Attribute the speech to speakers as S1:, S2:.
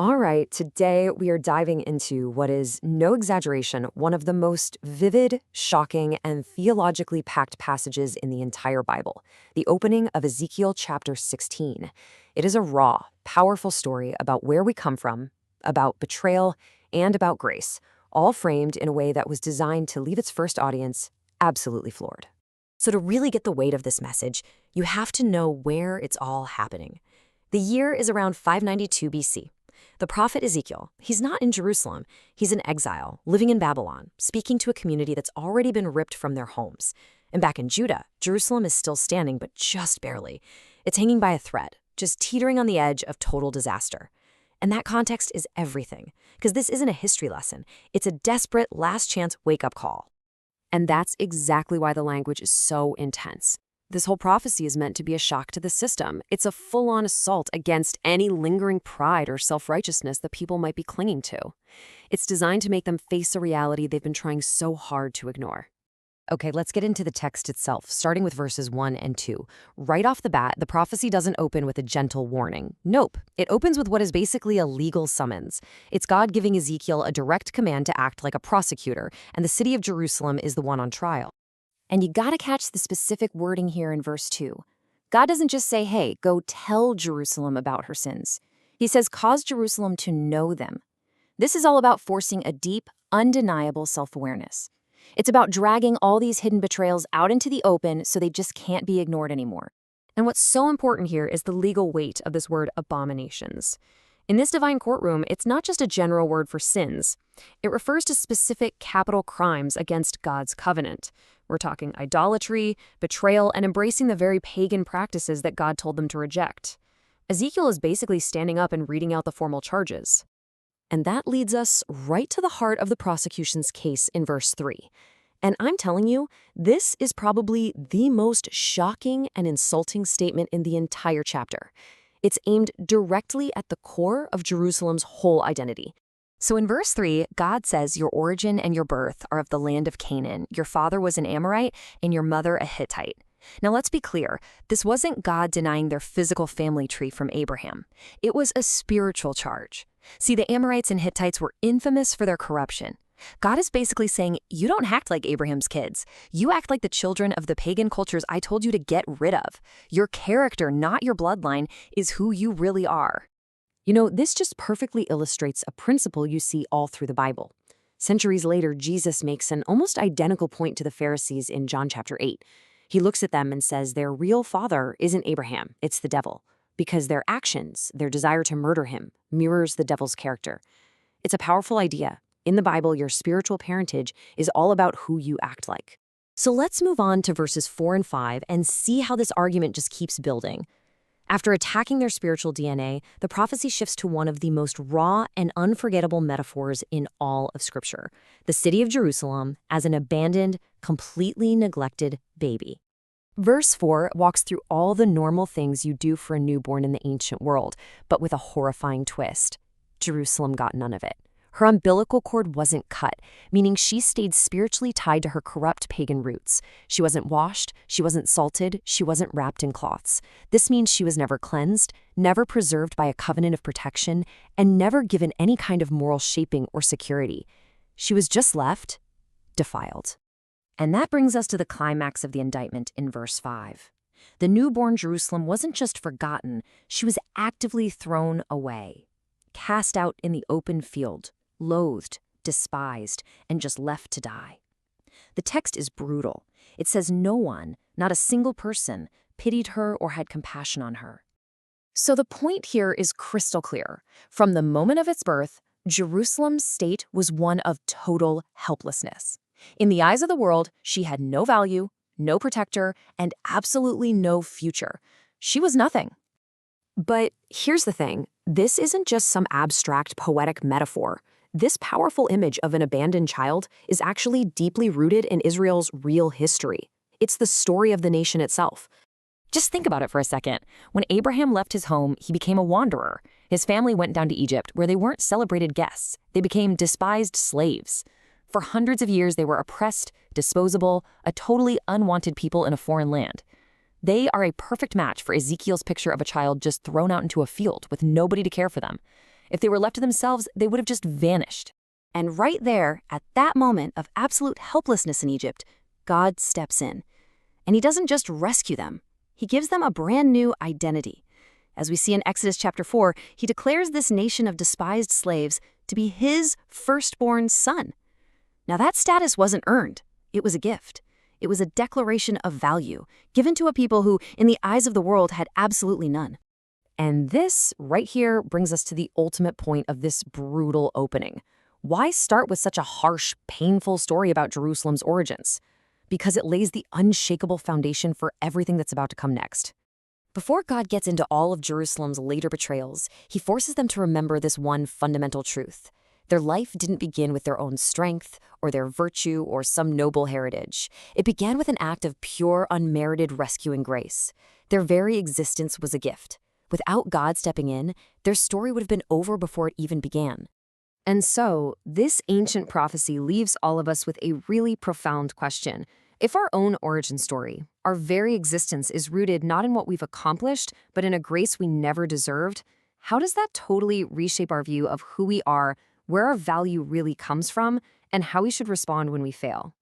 S1: All right, today we are diving into what is, no exaggeration, one of the most vivid, shocking, and theologically packed passages in the entire Bible, the opening of Ezekiel chapter 16. It is a raw, powerful story about where we come from, about betrayal, and about grace, all framed in a way that was designed to leave its first audience absolutely floored. So to really get the weight of this message, you have to know where it's all happening. The year is around 592 BC. The prophet Ezekiel, he's not in Jerusalem. He's in exile, living in Babylon, speaking to a community that's already been ripped from their homes. And back in Judah, Jerusalem is still standing, but just barely. It's hanging by a thread, just teetering on the edge of total disaster. And that context is everything, because this isn't a history lesson. It's a desperate, last-chance wake-up call. And that's exactly why the language is so intense. This whole prophecy is meant to be a shock to the system. It's a full-on assault against any lingering pride or self-righteousness that people might be clinging to. It's designed to make them face a reality they've been trying so hard to ignore. Okay, let's get into the text itself, starting with verses 1 and 2. Right off the bat, the prophecy doesn't open with a gentle warning. Nope, it opens with what is basically a legal summons. It's God giving Ezekiel a direct command to act like a prosecutor, and the city of Jerusalem is the one on trial. And you gotta catch the specific wording here in verse 2. God doesn't just say, hey, go tell Jerusalem about her sins. He says, cause Jerusalem to know them. This is all about forcing a deep, undeniable self-awareness. It's about dragging all these hidden betrayals out into the open so they just can't be ignored anymore. And what's so important here is the legal weight of this word abominations. In this divine courtroom, it's not just a general word for sins. It refers to specific capital crimes against God's covenant. We're talking idolatry, betrayal, and embracing the very pagan practices that God told them to reject. Ezekiel is basically standing up and reading out the formal charges. And that leads us right to the heart of the prosecution's case in verse 3. And I'm telling you, this is probably the most shocking and insulting statement in the entire chapter. It's aimed directly at the core of Jerusalem's whole identity. So in verse 3, God says your origin and your birth are of the land of Canaan. Your father was an Amorite and your mother a Hittite. Now let's be clear, this wasn't God denying their physical family tree from Abraham. It was a spiritual charge. See, the Amorites and Hittites were infamous for their corruption. God is basically saying, you don't act like Abraham's kids. You act like the children of the pagan cultures I told you to get rid of. Your character, not your bloodline, is who you really are. You know, this just perfectly illustrates a principle you see all through the Bible. Centuries later, Jesus makes an almost identical point to the Pharisees in John chapter 8. He looks at them and says their real father isn't Abraham, it's the devil, because their actions, their desire to murder him, mirrors the devil's character. It's a powerful idea. In the Bible, your spiritual parentage is all about who you act like. So let's move on to verses 4 and 5 and see how this argument just keeps building. After attacking their spiritual DNA, the prophecy shifts to one of the most raw and unforgettable metaphors in all of Scripture, the city of Jerusalem as an abandoned, completely neglected baby. Verse 4 walks through all the normal things you do for a newborn in the ancient world, but with a horrifying twist. Jerusalem got none of it. Her umbilical cord wasn't cut, meaning she stayed spiritually tied to her corrupt pagan roots. She wasn't washed, she wasn't salted, she wasn't wrapped in cloths. This means she was never cleansed, never preserved by a covenant of protection, and never given any kind of moral shaping or security. She was just left defiled. And that brings us to the climax of the indictment in verse 5. The newborn Jerusalem wasn't just forgotten, she was actively thrown away, cast out in the open field, loathed, despised, and just left to die. The text is brutal. It says no one, not a single person, pitied her or had compassion on her. So the point here is crystal clear. From the moment of its birth, Jerusalem's state was one of total helplessness. In the eyes of the world, she had no value, no protector, and absolutely no future. She was nothing. But here's the thing. This isn't just some abstract poetic metaphor. This powerful image of an abandoned child is actually deeply rooted in Israel's real history. It's the story of the nation itself. Just think about it for a second. When Abraham left his home, he became a wanderer. His family went down to Egypt, where they weren't celebrated guests. They became despised slaves. For hundreds of years, they were oppressed, disposable, a totally unwanted people in a foreign land. They are a perfect match for Ezekiel's picture of a child just thrown out into a field with nobody to care for them. If they were left to themselves, they would have just vanished.
S2: And right there, at that moment of absolute helplessness in Egypt, God steps in. And he doesn't just rescue them. He gives them a brand new identity. As we see in Exodus chapter 4, he declares this nation of despised slaves to be his firstborn son. Now that status wasn't earned. It was a gift. It was a declaration of value, given to a people who, in the eyes of the world, had absolutely none.
S1: And this, right here, brings us to the ultimate point of this brutal opening. Why start with such a harsh, painful story about Jerusalem's origins? Because it lays the unshakable foundation for everything that's about to come next. Before God gets into all of Jerusalem's later betrayals, he forces them to remember this one fundamental truth. Their life didn't begin with their own strength, or their virtue, or some noble heritage. It began with an act of pure, unmerited rescuing grace. Their very existence was a gift. Without God stepping in, their story would have been over before it even began. And so, this ancient prophecy leaves all of us with a really profound question. If our own origin story, our very existence, is rooted not in what we've accomplished, but in a grace we never deserved, how does that totally reshape our view of who we are, where our value really comes from, and how we should respond when we fail?